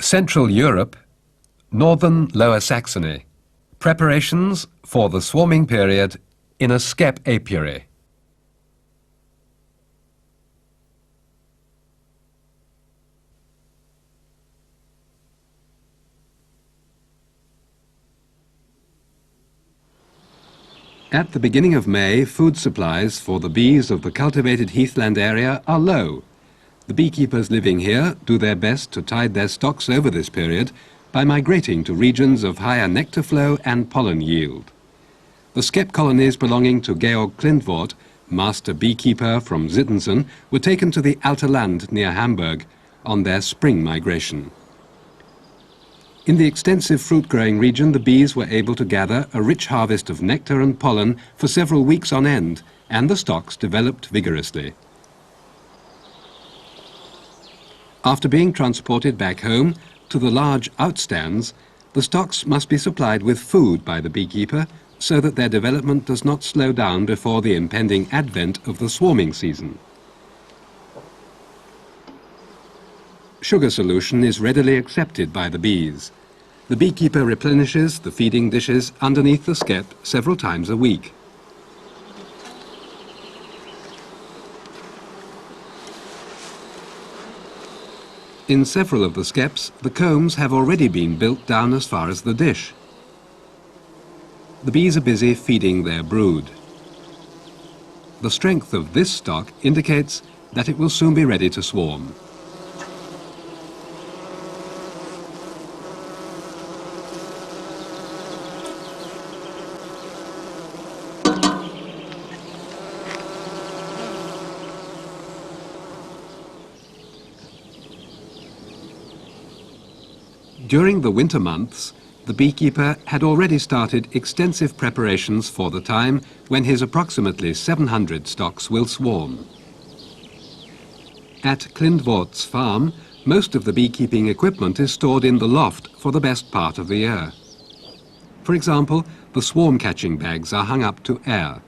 Central Europe, Northern Lower Saxony. Preparations for the swarming period in a skep apiary. At the beginning of May, food supplies for the bees of the cultivated heathland area are low. The beekeepers living here do their best to tide their stocks over this period by migrating to regions of higher nectar flow and pollen yield. The skep colonies belonging to Georg Klindworth, master beekeeper from Zittensen, were taken to the Alter Land near Hamburg on their spring migration. In the extensive fruit-growing region, the bees were able to gather a rich harvest of nectar and pollen for several weeks on end, and the stocks developed vigorously. After being transported back home to the large outstands, the stocks must be supplied with food by the beekeeper so that their development does not slow down before the impending advent of the swarming season. Sugar solution is readily accepted by the bees. The beekeeper replenishes the feeding dishes underneath the skep several times a week. In several of the skeps, the combs have already been built down as far as the dish. The bees are busy feeding their brood. The strength of this stock indicates that it will soon be ready to swarm. During the winter months, the beekeeper had already started extensive preparations for the time when his approximately 700 stocks will swarm. At Klindworth's farm, most of the beekeeping equipment is stored in the loft for the best part of the year. For example, the swarm-catching bags are hung up to air.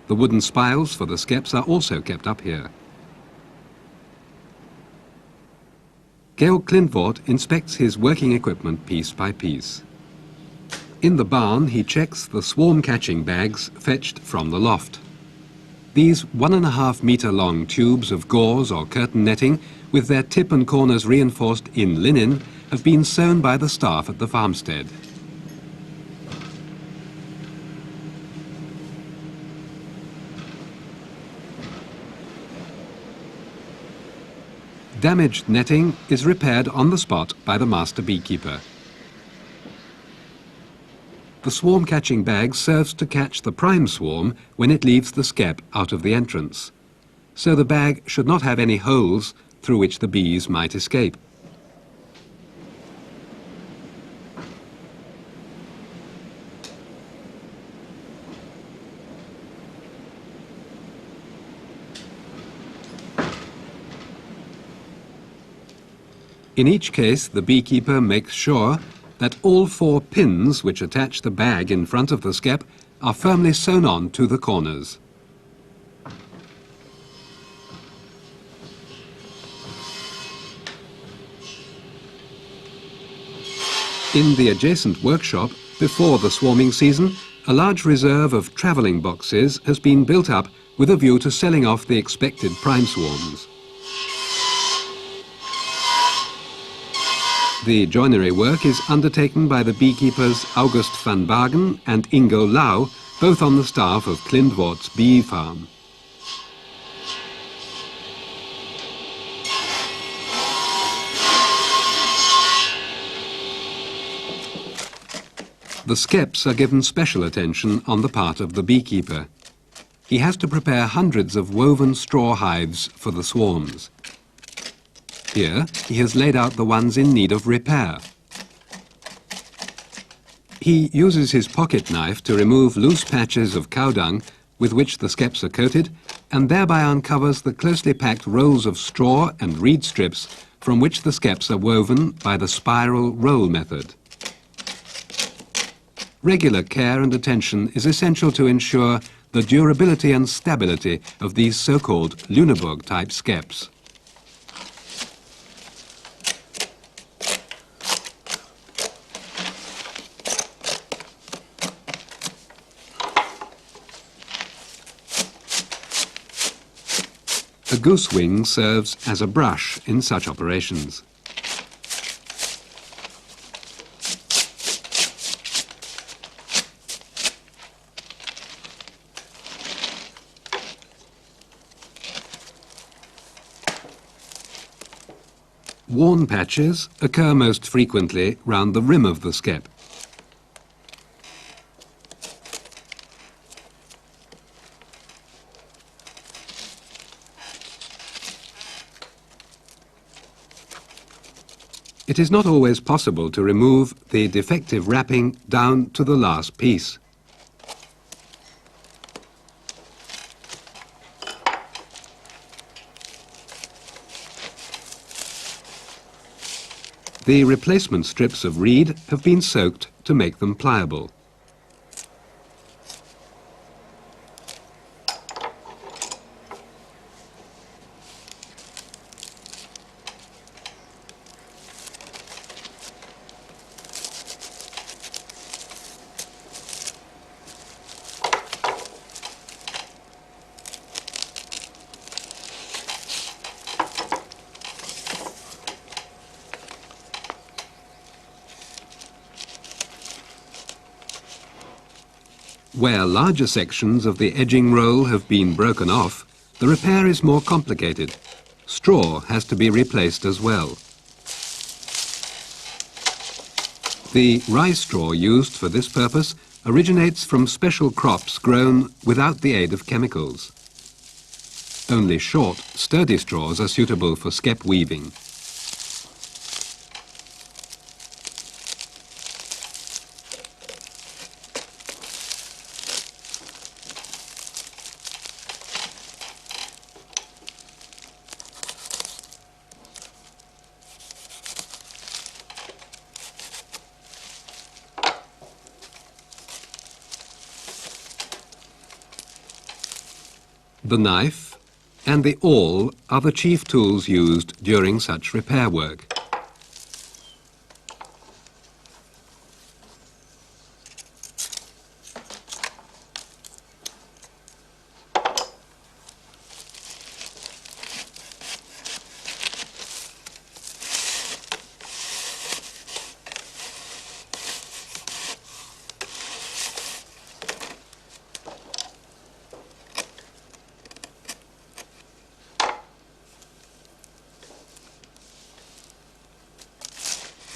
The wooden spiles for the skeps are also kept up here. Georg Klindworth inspects his working equipment piece by piece. In the barn, he checks the swarm-catching bags fetched from the loft. These 1.5 meter long tubes of gauze or curtain netting, with their tip and corners reinforced in linen, have been sewn by the staff at the farmstead. Damaged netting is repaired on the spot by the master beekeeper. The swarm-catching bag serves to catch the prime swarm when it leaves the skep out of the entrance. So the bag should not have any holes through which the bees might escape. In each case, the beekeeper makes sure that all 4 pins which attach the bag in front of the skep are firmly sewn on to the corners. In the adjacent workshop, before the swarming season, a large reserve of travelling boxes has been built up with a view to selling off the expected prime swarms. The joinery work is undertaken by the beekeepers August van Bagen and Ingo Lau, both on the staff of Klindworth's bee farm. The skeps are given special attention on the part of the beekeeper. He has to prepare hundreds of woven straw hives for the swarms. Here, he has laid out the ones in need of repair. He uses his pocket knife to remove loose patches of cow dung with which the skeps are coated, and thereby uncovers the closely packed rolls of straw and reed strips from which the skeps are woven by the spiral roll method. Regular care and attention is essential to ensure the durability and stability of these so-called Lüneburg-type skeps. A goose wing serves as a brush in such operations. Worn patches occur most frequently round the rim of the skep. It is not always possible to remove the defective wrapping down to the last piece. The replacement strips of reed have been soaked to make them pliable. Where larger sections of the edging roll have been broken off, the repair is more complicated. Straw has to be replaced as well. The rye straw used for this purpose originates from special crops grown without the aid of chemicals. Only short, sturdy straws are suitable for skep weaving. The knife and the awl are the chief tools used during such repair work.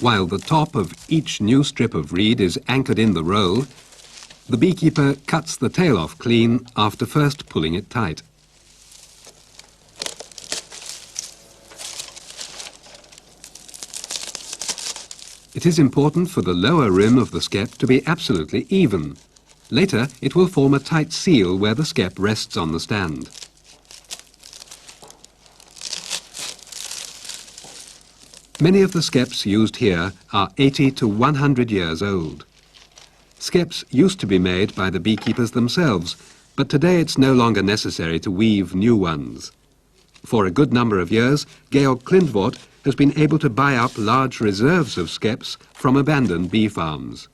While the top of each new strip of reed is anchored in the roll, the beekeeper cuts the tail off clean after first pulling it tight. It is important for the lower rim of the skep to be absolutely even. Later, it will form a tight seal where the skep rests on the stand. Many of the skeps used here are 80 to 100 years old. Skeps used to be made by the beekeepers themselves, but today it's no longer necessary to weave new ones. For a good number of years, Georg Klindvort has been able to buy up large reserves of skeps from abandoned bee farms.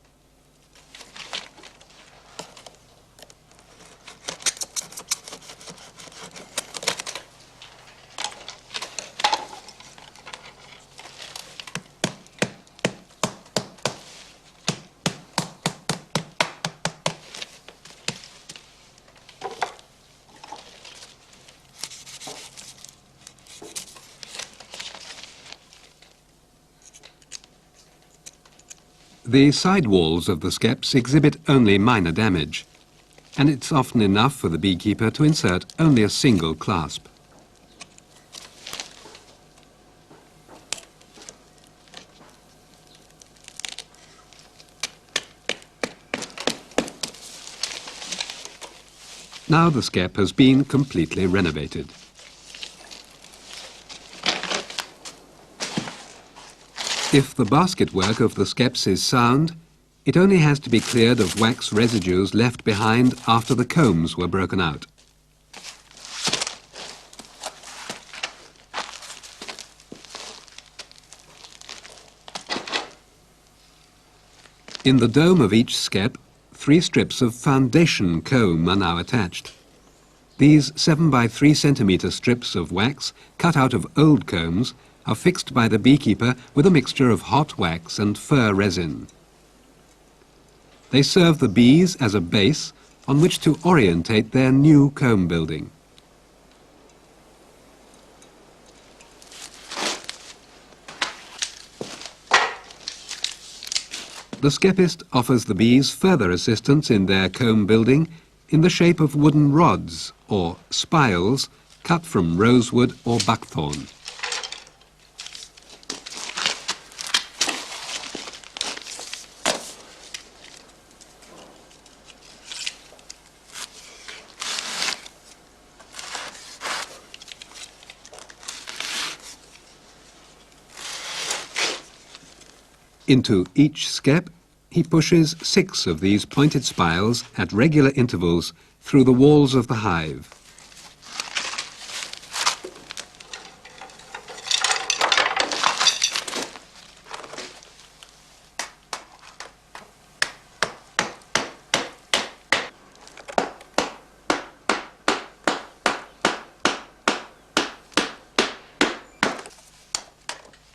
The side walls of the skeps exhibit only minor damage, and it's often enough for the beekeeper to insert only a single clasp. Now the skep has been completely renovated. If the basket work of the skeps is sound, it only has to be cleared of wax residues left behind after the combs were broken out. In the dome of each skep, 3 strips of foundation comb are now attached. These 7 by 3 centimetre strips of wax, cut out of old combs, are fixed by the beekeeper with a mixture of hot wax and fir resin. They serve the bees as a base on which to orientate their new comb building. The skepist offers the bees further assistance in their comb building in the shape of wooden rods or spiles cut from rosewood or buckthorn. Into each skep, he pushes 6 of these pointed spiles at regular intervals through the walls of the hive.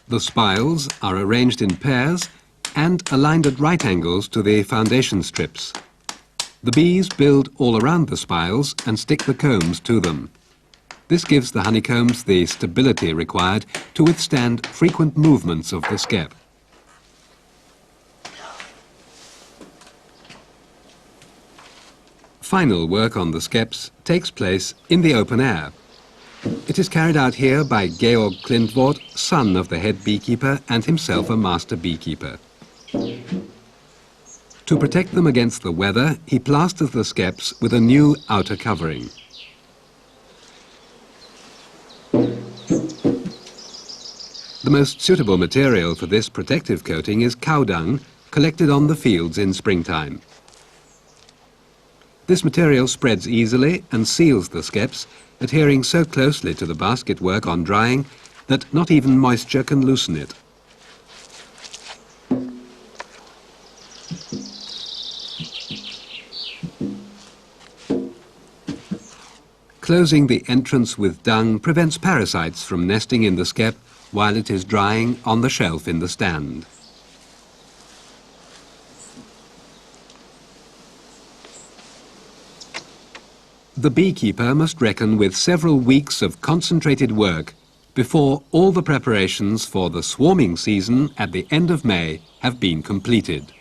The spiles are arranged in pairs and aligned at right angles to the foundation strips. The bees build all around the spiles and stick the combs to them. This gives the honeycombs the stability required to withstand frequent movements of the skep. Final work on the skeps takes place in the open air. It is carried out here by Georg Klindvort, son of the head beekeeper and himself a master beekeeper. To protect them against the weather, he plasters the skeps with a new outer covering. The most suitable material for this protective coating is cow dung, collected on the fields in springtime. This material spreads easily and seals the skeps, adhering so closely to the basket work on drying that not even moisture can loosen it. Closing the entrance with dung prevents parasites from nesting in the skep while it is drying on the shelf in the stand. The beekeeper must reckon with several weeks of concentrated work before all the preparations for the swarming season at the end of May have been completed.